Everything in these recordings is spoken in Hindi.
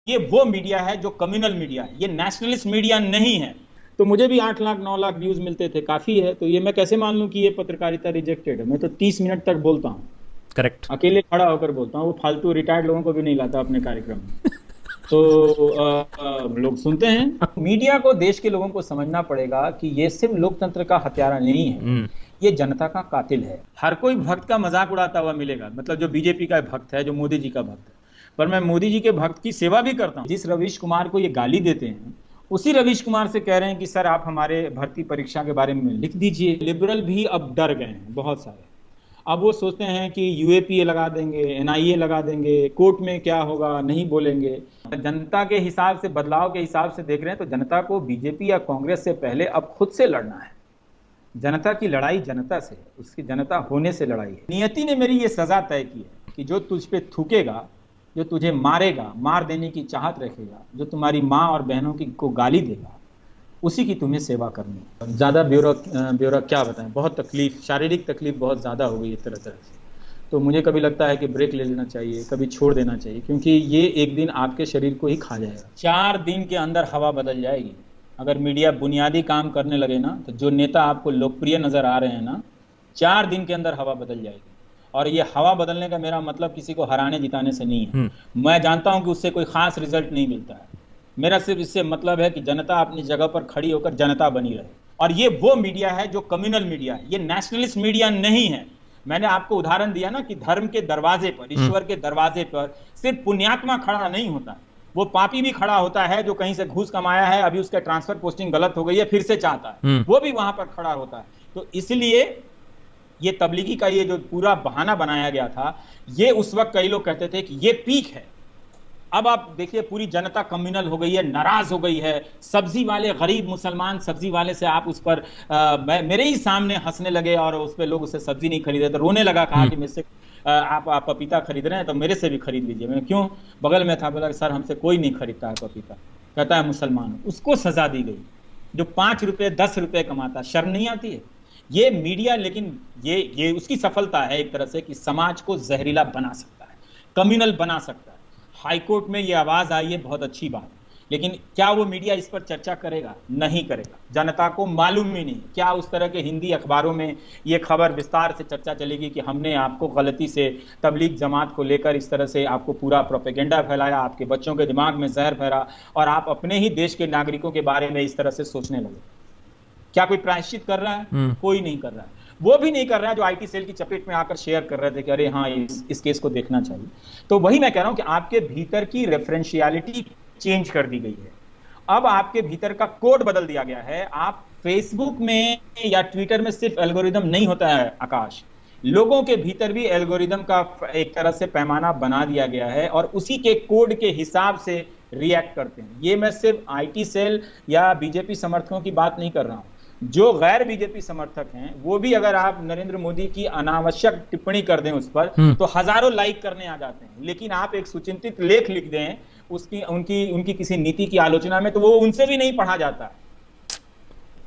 ये वो मीडिया है जो कम्युनल मीडिया है, ये नेशनलिस्ट मीडिया नहीं है। तो मुझे भी 8 लाख 9 लाख व्यूज मिलते थे, काफी है। तो ये मैं कैसे मान लूं कि ये पत्रकारिता रिजेक्टेड है? मैं तो 30 मिनट तक बोलता हूँ, करेक्ट। अकेले खड़ा होकर बोलता हूँ। वो फालतू रिटायर्ड लोगों को भी नहीं लाता अपने कार्यक्रम में, तो लोग सुनते हैं। मीडिया को, देश के लोगों को समझना पड़ेगा कि ये सिर्फ लोकतंत्र का हत्यारा नहीं है, ये जनता का कातिल है। हर कोई भक्त का मजाक उड़ाता हुआ मिलेगा, मतलब जो बीजेपी का भक्त है, जो मोदी जी का भक्त है। पर मैं मोदी जी के भक्त की सेवा भी करता हूँ। जिस रवीश कुमार को ये गाली देते हैं, उसी रवीश कुमार से कह रहे हैं कि सर आप हमारे भर्ती परीक्षा के बारे में लिख दीजिए। लिबरल भी अब डर गए हैं बहुत सारे। अब वो सोचते हैं कि यूएपीए लगा देंगे, एनआईए लगा देंगे, कोर्ट में क्या होगा नहीं बोलेंगे। जनता के हिसाब से, बदलाव के हिसाब से देख रहे हैं, तो जनता को बीजेपी या कांग्रेस से पहले अब खुद से लड़ना है। जनता की लड़ाई जनता से, उसकी जनता होने से लड़ाई है। नियति ने मेरी ये सजा तय की है कि जो तुझ पे थूकेगा, जो तुझे मारेगा, मार देने की चाहत रखेगा, जो तुम्हारी माँ और बहनों की को गाली देगा, उसी की तुम्हें सेवा करनी है। ज़्यादा ब्यौरा क्या बताएं, बहुत तकलीफ, शारीरिक तकलीफ बहुत ज़्यादा हो गई है तरह तरह से। तो मुझे कभी लगता है कि ब्रेक ले लेना चाहिए, कभी छोड़ देना चाहिए, क्योंकि ये एक दिन आपके शरीर को ही खा जाएगा। 4 दिन के अंदर हवा बदल जाएगी। अगर मीडिया बुनियादी काम करने लगे ना, तो जो नेता आपको लोकप्रिय नज़र आ रहे हैं ना, 4 दिन के अंदर हवा बदल जाएगी। और ये हवा बदलने का मेरा मतलब किसी को हराने जिताने से नहीं है। मैं जानता हूं कि उससे कोई खास रिजल्ट नहीं मिलता है। मेरा सिर्फ इससे मतलब है कि जनता अपनी जगह पर खड़ी होकर जनता बनी रहे। और ये वो मीडिया है जो कम्युनल मीडिया है, ये नेशनलिस्ट मीडिया नहीं है। मैंने आपको उदाहरण दिया ना कि धर्म के दरवाजे पर, ईश्वर के दरवाजे पर सिर्फ पुण्यात्मा खड़ा नहीं होता, वो पापी भी खड़ा होता है जो कहीं से घूस कमाया है, अभी उसका ट्रांसफर पोस्टिंग गलत हो गई है, फिर से चाहता है, वो भी वहां पर खड़ा होता है। तो इसलिए ये तबलीगी का ये जो पूरा बहाना बनाया गया था, ये उस वक्त कई लोग कहते थे कि ये पीक है। अब आप देखिए पूरी जनता कम्युनल हो गई है, नाराज हो गई है। सब्जी वाले, गरीब मुसलमान सब्जी वाले से आप उस पर मेरे ही सामने हंसने लगे और उस पर लोग उससे सब्जी नहीं खरीदे तो रोने लगा। कहा कि मुझसे आप पपीता खरीद रहे हैं तो मेरे से भी खरीद लीजिए। मैं क्यों, बगल में था, बोला सर हमसे कोई नहीं खरीदता है पपीता, कहता है मुसलमान। उसको सजा दी गई जो 5 रुपए 10 रुपए कमाता। शर्म नहीं आती है? ये मीडिया, लेकिन ये उसकी सफलता है एक तरह से कि समाज को जहरीला बना सकता है, कम्युनल बना सकता है। हाईकोर्ट में ये आवाज आई है, बहुत अच्छी बात, लेकिन क्या वो मीडिया इस पर चर्चा करेगा? नहीं करेगा। जनता को मालूम ही नहीं। क्या उस तरह के हिंदी अखबारों में ये खबर विस्तार से चर्चा चलेगी कि हमने आपको गलती से तबलीग जमात को लेकर इस तरह से आपको पूरा प्रोपेगेंडा फैलाया, आपके बच्चों के दिमाग में जहर भरा और आप अपने ही देश के नागरिकों के बारे में इस तरह से सोचने लगे? क्या कोई प्रायश्चित कर रहा है? कोई नहीं कर रहा है। वो भी नहीं कर रहा है जो आईटी सेल की चपेट में आकर शेयर कर रहे थे कि अरे हाँ इस केस को देखना चाहिए। तो वही मैं कह रहा हूं कि आपके भीतर की रेफरेंशियलिटी चेंज कर दी गई है। अब आपके भीतर का कोड बदल दिया गया है। आप फेसबुक में या ट्विटर में सिर्फ एल्गोरिदम नहीं होता है आकाश, लोगों के भीतर भी एल्गोरिदम का एक तरह से पैमाना बना दिया गया है और उसी के कोड के हिसाब से रिएक्ट करते हैं। ये मैं सिर्फ आईटी सेल या बीजेपी समर्थकों की बात नहीं कर रहा हूं। जो गैर बीजेपी समर्थक हैं वो भी अगर आप नरेंद्र मोदी की अनावश्यक टिप्पणी कर दें उस पर तो हजारों लाइक करने आ जाते हैं। लेकिन आप एक सुचिंतित लेख लिख दें उसकी उनकी किसी नीति की आलोचना में, तो वो उनसे भी नहीं पढ़ा जाता।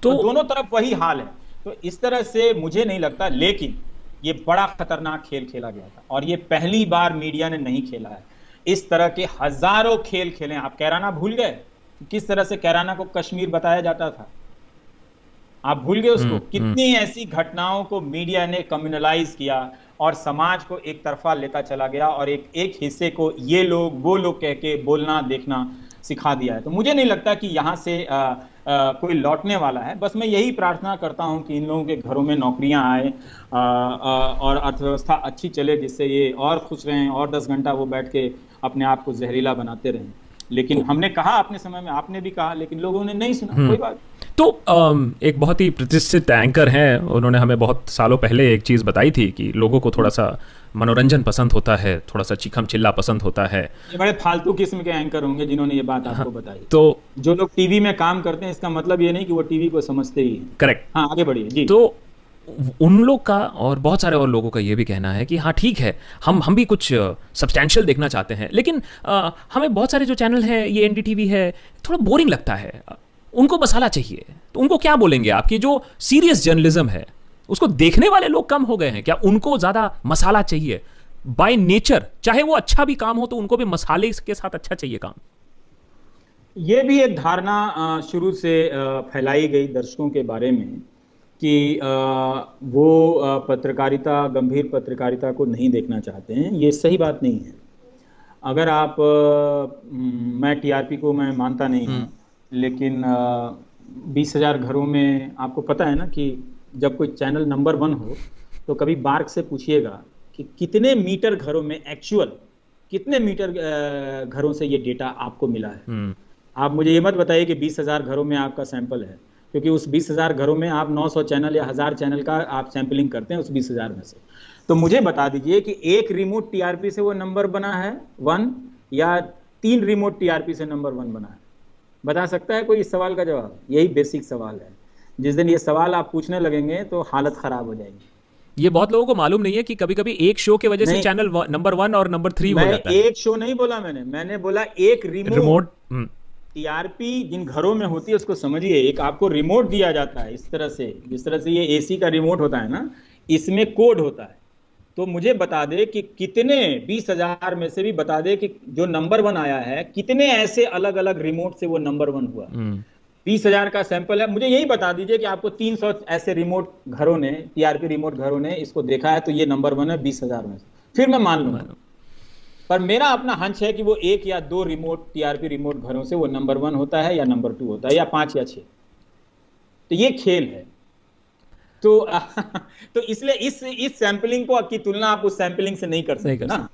तो दोनों तरफ वही हाल है। तो इस तरह से मुझे नहीं लगता, लेकिन ये बड़ा खतरनाक खेल खेला गया था और ये पहली बार मीडिया ने नहीं खेला है। इस तरह के हजारों खेल खेले। आप कैराना भूल गए? किस तरह से कैराना को कश्मीर बताया जाता था? आप भूल गए उसको? कितनी ऐसी घटनाओं को मीडिया ने कम्युनलाइज किया और समाज को एक तरफा लेता चला गया और एक हिस्से को ये लोग वो लोग कह के बोलना देखना सिखा दिया है। तो मुझे नहीं लगता कि यहाँ से कोई लौटने वाला है। बस मैं यही प्रार्थना करता हूँ कि इन लोगों के घरों में नौकरियां आए और अर्थव्यवस्था अच्छी चले, जिससे ये और खुश रहें और 10 घंटा वो बैठ के अपने आप को जहरीला बनाते रहें। लेकिन हमने कहा अपने समय में, आपने भी कहा, लेकिन लोगों ने नहीं सुना। कोई बात। तो एक बहुत ही प्रतिष्ठित एंकर हैं, उन्होंने हमें बहुत सालों पहले एक चीज़ बताई थी कि लोगों को थोड़ा सा मनोरंजन पसंद होता है, थोड़ा सा चिखम चिल्ला पसंद होता है। ये बड़े फालतू किस्म के एंकर होंगे जिन्होंने ये बात आपको बताई। तो जो लोग टीवी में काम करते हैं, इसका मतलब ये नहीं कि वो टीवी को समझते ही हैं। करेक्ट। हाँ, आगे बढ़िए जी। तो उन लोग का और बहुत सारे और लोगों का ये भी कहना है कि हाँ ठीक है, हम भी कुछ सब्सटैंशियल देखना चाहते हैं, लेकिन हमें बहुत सारे जो चैनल हैं, ये एनडीटीवी है, थोड़ा बोरिंग लगता है, उनको मसाला चाहिए। तो उनको क्या बोलेंगे आपकी जो सीरियस जर्नलिज्म है उसको देखने वाले लोग कम हो गए हैं क्या? उनको ज़्यादा मसाला चाहिए बाय नेचर, चाहे वो अच्छा भी काम हो तो उनको भी मसाले के साथ अच्छा चाहिए काम। ये भी एक धारणा शुरू से फैलाई गई दर्शकों के बारे में कि वो पत्रकारिता, गंभीर पत्रकारिता को नहीं देखना चाहते हैं। ये सही बात नहीं है। अगर आप मैं टीआरपी को मैं मानता नहीं हूँ, लेकिन 20,000 घरों में आपको पता है ना कि जब कोई चैनल नंबर 1 हो तो कभी बार्क से पूछिएगा कि कितने मीटर घरों में एक्चुअल कितने मीटर घरों से ये डेटा आपको मिला है। आप मुझे ये मत बताइए कि 20,000 घरों में आपका सैंपल है, क्योंकि उस 20,000 घरों में आप 900 चैनल या 1000 चैनल का आप सैंपलिंग करते हैं उस 20,000 में से। तो मुझे बता दीजिए कि एक रिमोट टीआरपी से वो नंबर बना है 1 या 3 रिमोट टीआरपी से नंबर 1 बना है? बता सकता है कोई इस सवाल का जवाब? यही बेसिक सवाल है। जिस दिन ये सवाल आप पूछने लगेंगे तो हालत खराब हो जाएगी। ये बहुत लोगों को मालूम नहीं है कि कभी कभी एक शो की वजह से चैनल नंबर 1 और नंबर 3 हो जाता है। एक शो नहीं बोला मैंने बोला एक रिमोट टीआरपी जिन घरों में होती है उसको समझिए। एक आपको रिमोट दिया जाता है इस तरह से, जिस तरह से ये एसी का रिमोट होता है ना, इसमें कोड होता है। तो मुझे बता दे कि कितने 20,000 में से भी बता दे कि जो नंबर 1 आया है कितने ऐसे अलग अलग रिमोट से वो नंबर 1 हुआ। 20,000 का सैंपल है, मुझे यही बता दीजिए कि आपको 300 ऐसे रिमोट घरों ने, टीआरपी रिमोट घरों ने इसको देखा है तो ये नंबर 1 है 20,000 में से, फिर मैं मान लूंगा। पर मेरा अपना हंच है कि वो 1 या 2 रिमोट टीआरपी रिमोट घरों से वो नंबर 1 होता है या नंबर 2 होता है या 5 या 6। तो ये खेल है। तो इसलिए इस सैंपलिंग को की तुलना आप उस सैंपलिंग से नहीं कर सकते ना।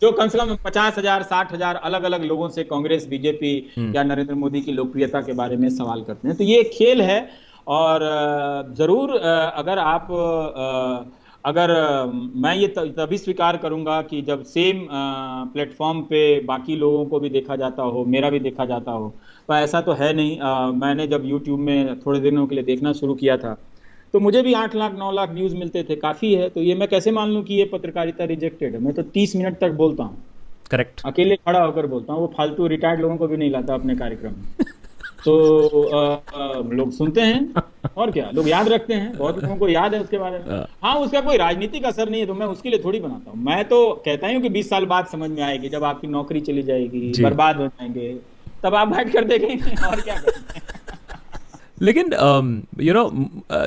जो कम से कम 50,000 60,000 अलग अलग लोगों से कांग्रेस, बीजेपी या नरेंद्र मोदी की लोकप्रियता के बारे में सवाल करते हैं। तो ये खेल है। और जरूर अगर मैं ये तभी स्वीकार करूंगा कि जब सेम प्लेटफॉर्म पे बाकी लोगों को भी देखा जाता हो, मेरा भी देखा जाता हो। पर ऐसा तो है नहीं। मैंने जब यूट्यूब में थोड़े दिनों के लिए देखना शुरू किया था तो मुझे भी 8 लाख 9 लाख व्यूज मिलते थे, काफी है। तो ये मैं कैसे मान लूं कि ये पत्रकारिता रिजेक्टेड है? मैं तो 30 मिनट तक बोलता हूँ, करेक्ट, अकेले खड़ा होकर बोलता हूँ। वो फालतू रिटायर्ड लोगों को भी नहीं लाता अपने कार्यक्रम में। तो लोग सुनते हैं और क्या, लोग याद रखते हैं, बहुत लोगों को याद है उसके बारे में। हाँ, उसका कोई राजनीतिक असर नहीं है तो मैं उसके लिए थोड़ी बनाता हूँ। मैं तो कहता हूँ कि 20 साल बाद समझ में आएगी, जब आपकी नौकरी चली जाएगी, बर्बाद हो जाएंगे, तब आप बैठ कर देखेंगे और क्या करेंगे। लेकिन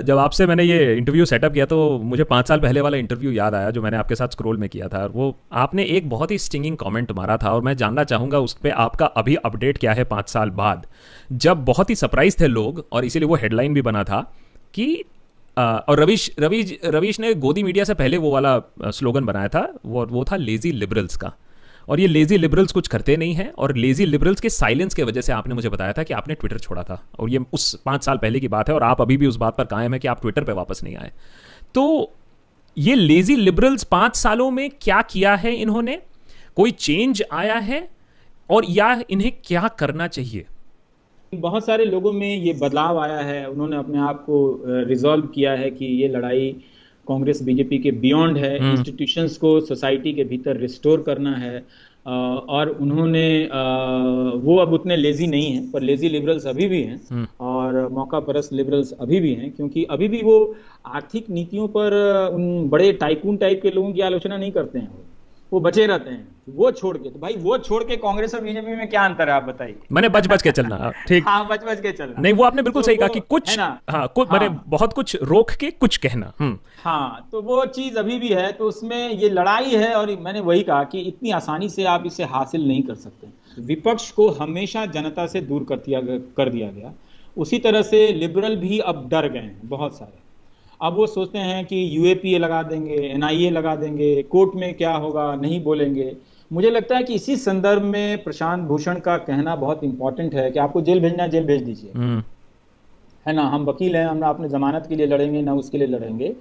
जब आपसे मैंने ये इंटरव्यू सेटअप किया तो मुझे 5 साल पहले वाला इंटरव्यू याद आया जो मैंने आपके साथ स्क्रॉल में किया था। वो आपने एक बहुत ही स्टिंगिंग कमेंट मारा था और मैं जानना चाहूँगा उस पर आपका अभी अपडेट क्या है 5 साल बाद, जब बहुत ही सरप्राइज थे लोग और इसीलिए वो हेडलाइन भी बना था कि और रवीश ने गोदी मीडिया से पहले वो वाला स्लोगन बनाया था, वो था लेजी लिबरल्स का। और ये लेजी लिबरल्स कुछ करते नहीं हैं और लेजी लिबरल्स के साइलेंस की वजह से आपने मुझे बताया था कि आपने ट्विटर छोड़ा था। और ये उस 5 साल पहले की बात है और आप अभी भी उस बात पर कायम है कि आप ट्विटर पे वापस नहीं आए। तो ये लेजी लिबरल्स 5 सालों में क्या किया है इन्होंने? कोई चेंज आया है और या इन्हें क्या करना चाहिए? बहुत सारे लोगों में ये बदलाव आया है। उन्होंने अपने आप को रिजॉल्व किया है कि ये लड़ाई कांग्रेस बीजेपी के बियॉन्ड है, इंस्टीट्यूशंस को सोसाइटी के भीतर रिस्टोर करना है। और उन्होंने वो अब उतने लेजी नहीं हैं, पर लेजी लिबरल्स अभी भी हैं और मौका परस्त लिबरल्स अभी भी हैं, क्योंकि अभी भी वो आर्थिक नीतियों पर उन बड़े टाइकून टाइप के लोगों की आलोचना नहीं करते हैं। वो बचे रहते हैं। वो छोड़ के, तो भाई वो छोड़ के कांग्रेस और बीजेपी में क्या अंतर है आप बताइए? मैंने बच के चलना, ठीक। हाँ, बच के चलना। नहीं, वो आपने बिल्कुल तो सही कहा कि कुछ मैंने बहुत कुछ रोक के कुछ कहना। हाँ, तो वो चीज अभी भी है। तो उसमें ये लड़ाई है और मैंने वही कहा कि इतनी आसानी से आप इसे हासिल नहीं कर सकते। विपक्ष को हमेशा जनता से दूर कर दिया गया। उसी तरह से लिबरल भी अब डर गए हैं बहुत सारे। अब वो सोचते हैं कि यूएपीए लगा देंगे, एनआईए लगा देंगे, कोर्ट में क्या होगा नहीं बोलेंगे। मुझे लगता है कि इसी संदर्भ में प्रशांत भूषण का कहना बहुत इंपॉर्टेंट है कि आपको जेल भेजना, जेल भेज दीजिए, है ना। हम वकील हैं, हम अपने जमानत के लिए लड़ेंगे ना उसके लिए लड़ेंगे।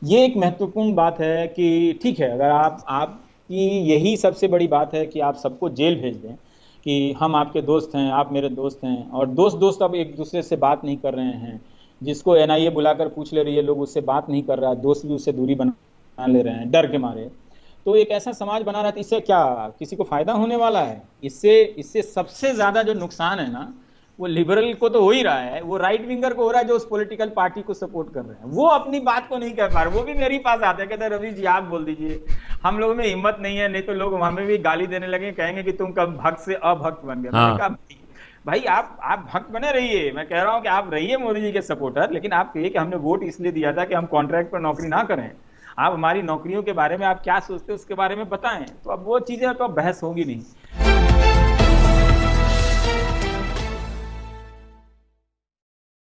ये एक महत्वपूर्ण बात है कि ठीक है, अगर आपकी यही सबसे बड़ी बात है कि आप सबको जेल भेज दें कि हम आपके दोस्त हैं, आप मेरे दोस्त हैं, और दोस्त अब एक दूसरे से बात नहीं कर रहे हैं। जिसको एनआईए बुलाकर पूछ ले रही है, लोग उससे बात नहीं कर रहा है, दोस्त भी उससे दूरी बना ले रहे हैं डर के मारे। तो एक ऐसा समाज बना रहा है, इससे क्या किसी को फायदा होने वाला है? इससे सबसे ज्यादा जो नुकसान है ना, वो लिबरल को तो हो ही रहा है, वो राइट विंगर को हो रहा है जो उस पॉलिटिकल पार्टी को सपोर्ट कर रहे हैं। वो अपनी बात को नहीं कह पा रहे। वो भी मेरे पास आते हैं, कहते हैं रवि जी आप बोल दीजिए, हम लोगों में हिम्मत नहीं है, नहीं तो लोग हमें भी गाली देने लगे, कहेंगे कि तुम कब भक्त से अभक्त बन गए। मैंने कहा भाई आप भक्त बने रहिए, मैं कह रहा हूँ कि आप रहिए मोदी जी के सपोर्टर, लेकिन आप कहिए कि हमने वोट इसलिए दिया था कि हम कॉन्ट्रैक्ट पर नौकरी ना करें। आप हमारी नौकरियों के बारे में आप क्या सोचते हैं उसके बारे में बताएं, तो अब वो चीजें तो अब बहस होगी नहीं।